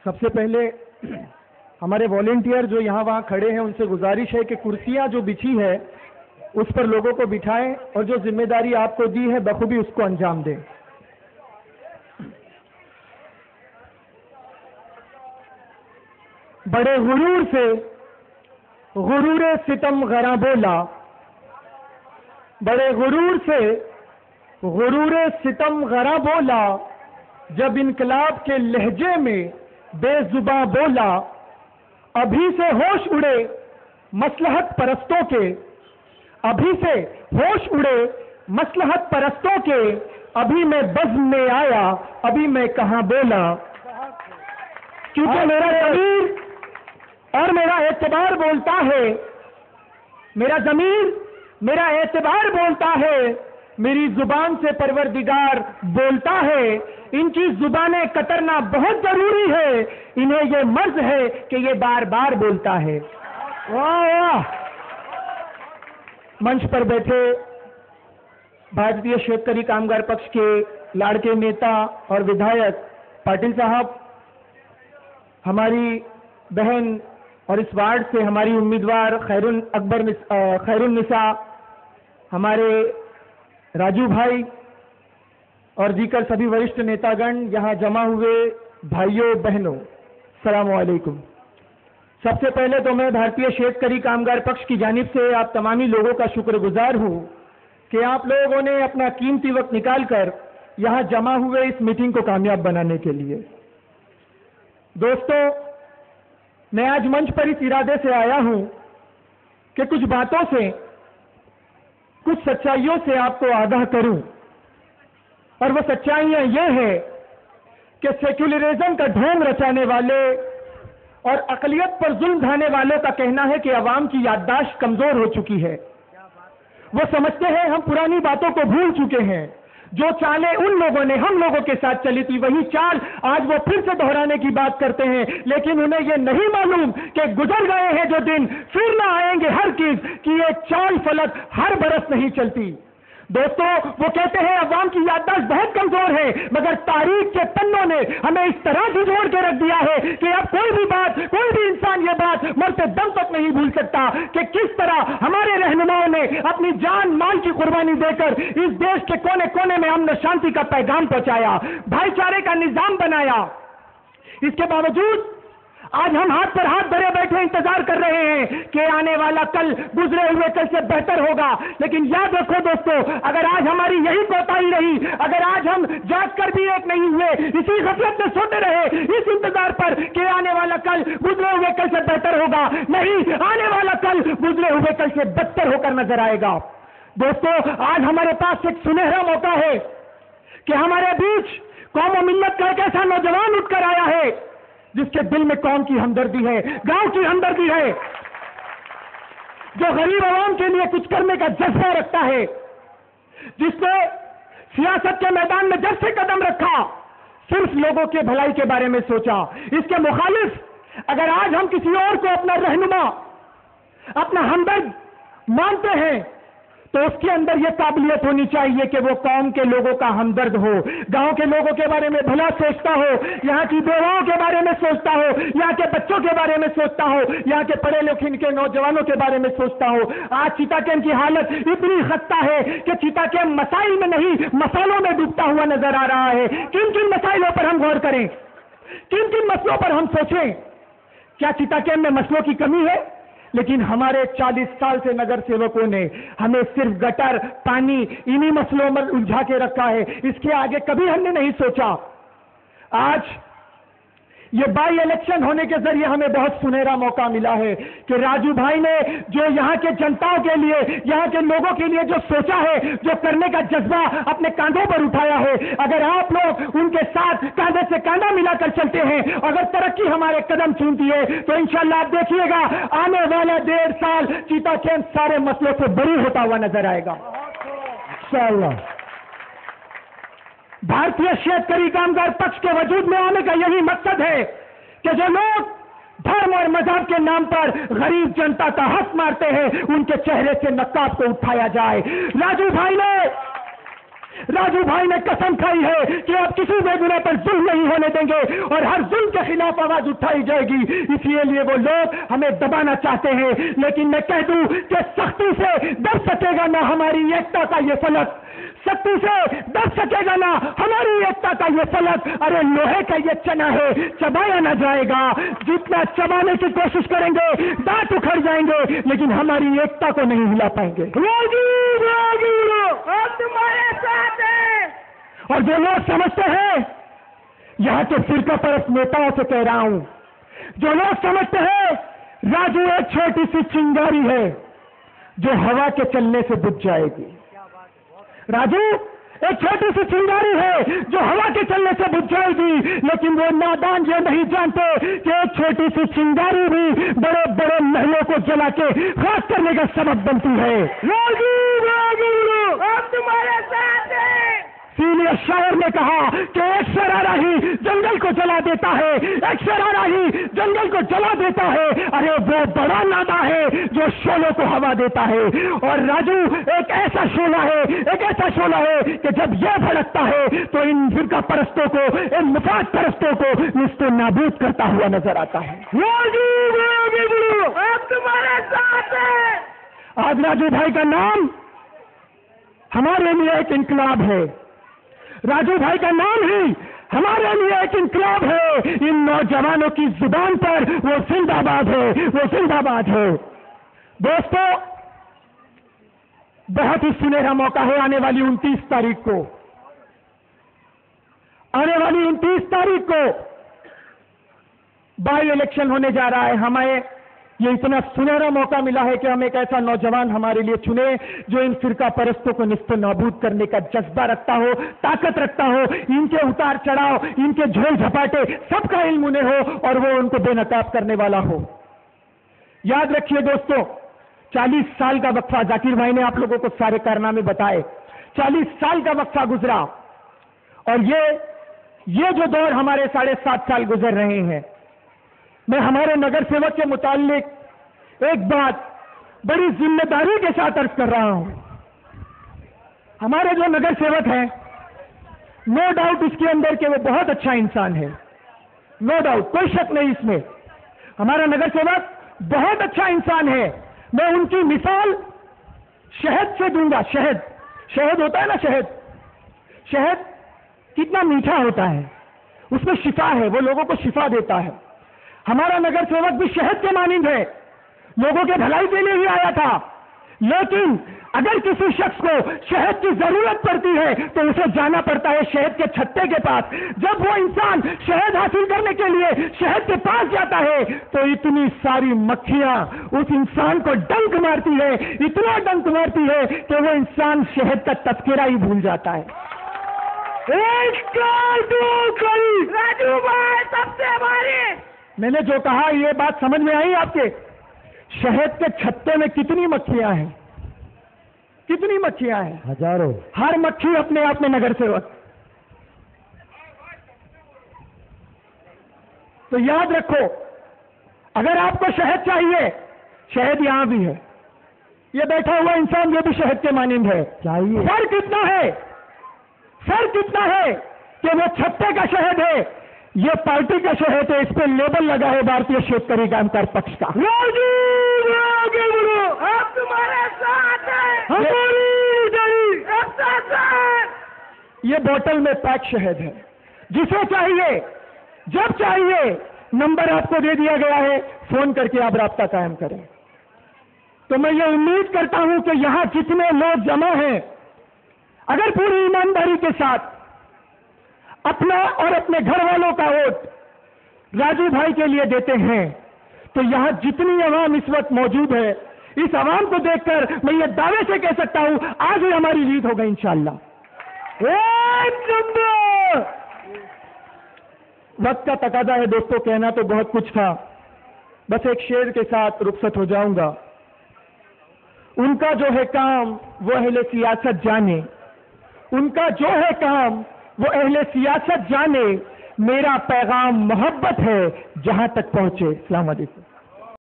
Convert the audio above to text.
سب سے پہلے ہمارے والنٹیئر جو یہاں وہاں کھڑے ہیں ان سے گزارش ہے کہ کرسیاں جو بچھی ہے اس پر لوگوں کو بٹھائیں اور جو ذمہ داری آپ کو دی ہے بخوبی اس کو انجام دیں. بڑے غرور سے غرور ستم غراں بولا، بڑے غرور سے غرور ستم غراں بولا، جب انقلاب کے لہجے میں بے زباں بولا. ابھی سے ہوش اڑے مصلحت پرستوں کے، ابھی سے ہوش اڑے مصلحت پرستوں کے، ابھی میں بزم میں آیا ابھی میں کہاں بولا. کیونکہ میرا ضمیر اور میرا اعتبار بولتا ہے، میرا ضمیر میرا اعتبار بولتا ہے، میری زبان سے پروردگار بولتا ہے. ان کی زبانیں کترنا بہت ضروری ہے، انہیں یہ مرض ہے کہ یہ بار بار بولتا ہے. واہ! منچ پر بیٹھے بھارتیہ شیتکری کامگار پکش کے لاڑکے نیتا اور ودھایک پاٹل صاحب، ہماری بہن اور اس وارڈ سے ہماری امیدوار خیر النساء ہمارے راجو بھائی اور دیگر سبھی وریشٹ نیتا گن، یہاں جمع ہوئے بھائیوں بہنوں، السلام علیکم. سب سے پہلے تو میں بھارتیہ شیتکری کامگار پکش کی جانب سے آپ تمامی لوگوں کا شکر گزار ہوں کہ آپ لوگوں نے اپنا قیمتی وقت نکال کر یہاں جمع ہوئے اس میٹنگ کو کامیاب بنانے کے لیے. دوستو، میں آج منچ پر اس ارادے سے آیا ہوں کہ کچھ باتوں سے، کچھ سچائیوں سے آپ کو آگاہ کروں، اور وہ سچائیاں یہ ہیں کہ سیکولرزم کا ڈھونگ رچانے والے اور اقلیت پر ظلم ڈھانے والوں کا کہنا ہے کہ عوام کی یادداشت کمزور ہو چکی ہے. وہ سمجھتے ہیں ہم پرانی باتوں کو بھول چکے ہیں. جو چالیں ان لوگوں نے ہم لوگوں کے ساتھ چلی تھی وہی چال آج وہ پھر سے دہرانے کی بات کرتے ہیں، لیکن انہیں یہ نہیں معلوم کہ گزر گئے ہیں جو دن پھر نہ آئیں گے ہرگز، کہ یہ چال فلک ہر برس نہیں چلتی. دوستو، وہ کہتے ہیں عوام کی یادداشت بہت کمزور ہے، مگر تاریخ کے پنوں نے ہمیں اس طرح جھنجھوڑ کے رکھ دیا ہے کہ اب کوئی بھی بات، کوئی بھی انسان یہ بات مرتے دم تک نہیں بھول سکتا کہ کس طرح ہمارے رہنماؤں نے اپنی جان مال کی قربانی دے کر اس دیش کے کونے کونے میں امن و شانتی کا پیغام پہنچایا، بھائی چارے کا نظام بنایا. اس کے باوجود آج ہم ہاتھ پر ہاتھ دھرے بیٹھے انتظار کر رہے ہیں کہ آنے والا کل گزرے ہوئے کل سے بہتر ہوگا. لیکن یاد رکھو دوستو، اگر آج ہماری یہی کوتاہی رہی، اگر آج ہم جاگ کر بھی ایک نہیں ہوئے، اسی غفلت میں سوتے رہے اس انتظار پر کہ آنے والا کل گزرے ہوئے کل سے بہتر ہوگا، نہیں، آنے والا کل گزرے ہوئے کل سے بدتر ہو کر نظر آئے گا. دوستو، آج ہمارے پاس ایک سنہرا موقع ہے کہ ہمارے بیچ قوم و ملت کا ایک ایسا نوجوان اٹھ کر آیا ہے جس کے دل میں قوم کی ہمدردی ہے، گاؤں کی ہمدردی ہے، جو غریب عوام کے لیے کچھ کرنے کا جذبہ رکھتا ہے، جس نے سیاست کے میدان میں جب سے قدم رکھا صرف لوگوں کے بھلائی کے بارے میں سوچا. اس کے مخالف اگر آج ہم کسی اور کو اپنا رہنما، اپنا ہمدرد مانتے ہیں تو اس کے اندر یہ قابلیت ہونی چاہیے کہ وہ قوم کے لوگوں کا ہمدرد ہو، گاؤں کے لوگوں کے بارے میں بھلا سوچتا ہو، یہاں کی بیواؤں کے بارے میں سوچتا ہو، یہاں کے بچوں کے بارے میں سوچتا ہو، یہاں کے پڑھے لکھے کے نوجوانوں کے بارے میں سوچتا ہو. آج چیتا کیمپ کی حالت اتنی خستہ ہے کہ چیتا کیمپ مسائل میں نہیں مسائلوں میں ڈوبتا ہوا نظر آ رہا ہے. کن کن مسائلوں پر ہم غور کریں، کن کن مسئلوں پر ہم سوچیں. کیا چیتا کیمپ میں مسئلوں کی کمی ہے؟ لیکن ہمارے 40 سال سے نگر سیوکوں نے ہمیں صرف گٹر، پانی، انہی مسئلوں میں الجھا کے رکھا ہے. اس کے آگے کبھی ہم نے نہیں سوچا. آج یہ بائی الیکشن ہونے کے ذریعے ہمیں بہت سنہرا موقع ملا ہے کہ راجو بھائی نے جو یہاں کے جنتاؤں کے لیے، یہاں کے لوگوں کے لیے جو سوچا ہے، جو کرنے کا جذبہ اپنے کاندھوں پر اٹھایا ہے، اگر آپ لوگ ان کے ساتھ کاندھے سے کاندھا ملا کر چلتے ہیں، اگر ترقی ہمارے قدم چومتی ہے تو انشاءاللہ آپ دیکھیے گا آنے والا 1.5 سال چیتا کیمپ سارے مسئلوں سے بری ہوتا ہوا نظر آئے گا انشاءاللہ. بھارتیہ شیتکری کامگار پکش کے وجود میں آنے کا یہی مقصد ہے کہ جو لوگ دھرم اور مذہب کے نام پر غریب جنتا کا حق مارتے ہیں ان کے چہرے سے نقاب کو اٹھایا جائے. راجو بھائی نے راجو بھائی نے قسم کھائی ہے کہ اب کسی بے گناہ پر ظلم نہیں ہونے دیں گے اور ہر ظلم کے خلاف آواز اٹھائی جائے گی. اس لیے وہ لوگ ہمیں دبانا چاہتے ہیں، لیکن میں کہہ دوں کہ سختی سے دب سکے گا نہ ہماری ایکتا کا یہ فلک، سختی سے دب سکے گا نہ ہماری ایکتا کا یہ فلک. ارے لوہے کا یہ چنا ہے، چبایا نہ جائے گا. جتنا چبانے کی کوشش کریں گے دانت اکھڑ جائیں گے، لیکن ہماری ایکتا کو نہیں ہلا پائیں گے. تمہارے ساتھ ہیں. اور جو لوگ سمجھتے ہیں، یہاں کے فرقہ پرست نیتاؤں سے کہہ رہا ہوں، جو لوگ سمجھتے ہیں راجو ایک چھوٹی سی چنگاری ہے جو ہوا کے چلنے سے بجھ جائے گی. راجو ایک چھوٹی سی چنگاری ہے جو ہوا کے چلنے سے بجھ جائے گی، لیکن وہ نادان یہ نہیں جانتے کہ ایک چھوٹی سی چنگاری بھی بڑے بڑے محلوں کو جلا کے خاک کرنے کا سبب بنتی ہے. ہم تمہارے ساتھ ہیں. سینئر شاعر نے کہا کہ ایک شرارہ ہی جنگل کو جلا دیتا ہے، ایک شرارہ ہی جنگل کو جلا دیتا ہے. ارے وہ بڑا نادا ہے جو شعلوں کو ہوا دیتا ہے. اور راجو ایک ایسا شعلہ ہے، ایک ایسا شعلہ ہے کہ جب یہ بھڑکتا ہے تو ان فرقہ پرستوں کو، ان مفاد پرستوں کو نیست و نابود کرتا ہوا نظر آتا ہے. ہم تمہارے ساتھ ہیں. آج راجو بھائی کا نام ہمارے لیے ایک انقلاب ہے. راجو بھائی کا نام ہی ہمارے لیے ایک انقلاب ہے. ان نوجوانوں کی زبان پر وہ زندہ باد ہے، وہ زندہ باد ہے. دوستو، بہت ہی سنہرا موقع ہے آنے والی 29 تاریخ کو. آنے والی 29 تاریخ کو بائی الیکشن ہونے جا رہا ہے. ہمیں یہ اتنا سنہرا موقع ملا ہے کہ ہم ایک ایسا نوجوان ہمارے لیے چنے جو ان فرقہ پرستوں کو نیست و نابود کرنے کا جذبہ رکھتا ہو، طاقت رکھتا ہو، ان کے اتار چڑھاؤ، ان کے جھول جھپاٹے سب کا علم انہیں ہو اور وہ ان کو بے نقاب کرنے والا ہو. یاد رکھیے دوستو، 40 سال کا وقفہ، ذاکر بھائی نے آپ لوگوں کو سارے کارنامے بتائے. 40 سال کا وقفہ گزرا اور یہ جو دور ہمارے 7.5 سال گزر رہے ہیں، میں ہمارے نگر سیوک کے متعلق ایک بات بڑی ذمہ داری کے ساتھ عرض کر رہا ہوں. ہمارے جو نگر سیوک ہیں، نو ڈاؤٹ اس کے اندر کہ وہ بہت اچھا انسان ہے، نو ڈاؤٹ، کوئی شک نہیں اس میں. ہمارا نگر سیوک بہت اچھا انسان ہے. میں ان کی مثال شہد سے دوں گا. شہد ہوتا ہے نا، شہد کتنا میٹھا ہوتا ہے، اس میں شفا ہے، وہ لوگوں کو شفا دیتا ہے. ہمارا نگر سیوک بھی شہد کے مانند ہے، لوگوں کے بھلائی کے لیے ہی آیا تھا. لیکن اگر کسی شخص کو شہد کی ضرورت پڑتی ہے تو اسے جانا پڑتا ہے شہد کے چھتے کے پاس. جب وہ انسان شہد حاصل کرنے کے لیے شہد کے پاس جاتا ہے تو اتنی ساری مکھیاں اس انسان کو ڈنک مارتی ہے، اتنا ڈنک مارتی ہے کہ وہ انسان شہد کا تذکرہ ہی بھول جاتا ہے. راجو بھائی سب سے ہماری. میں نے جو کہا یہ بات سمجھ میں آئی آپ کے؟ شہد کے چھتے میں کتنی مکھیاں ہیں، کتنی مکھیاں ہیں، ہزاروں. ہر مکھی اپنے آپ میں نگر سیوک. تو یاد رکھو، اگر آپ کو شہد چاہیے، شہد یہاں بھی ہے. یہ بیٹھا ہوا انسان یہ بھی شہد کے مانند ہے. چاہیے. فرق اتنا ہے کہ وہ چھتے کا شہد ہے، یہ پارٹی کا شہد ہے. اس پہ لیبل لگا ہے بھارتیہ شیتکری کامکار پکش کا. ہم تمہارے ساتھ ہیں. یہ بوتل میں پیک شہد ہے، جسے چاہیے جب چاہیے نمبر آپ کو دے دیا گیا ہے، فون کر کے آپ رابطہ قائم کریں. تو میں یہ امید کرتا ہوں کہ یہاں جتنے لوگ جمع ہیں، اگر پوری ایمانداری کے ساتھ اپنا اور اپنے گھر والوں کا ووٹ راجو بھائی کے لیے دیتے ہیں تو یہاں جتنی عوام اس وقت موجود ہے، اس عوام کو دیکھ کر میں یہ دعوے سے کہہ سکتا ہوں آج ہی ہماری جیت ہوگا انشاءاللہ. وقت کا تقاضا ہے دوستو، کہنا تو بہت کچھ تھا، بس ایک شعر کے ساتھ رخصت ہو جاؤں گا. ان کا جو ہے کام وہ اہل سیاست جانے، ان کا جو ہے کام وہ اہل سیاست جانے، میرا پیغام محبت ہے جہاں تک پہنچے. السلام علیکم.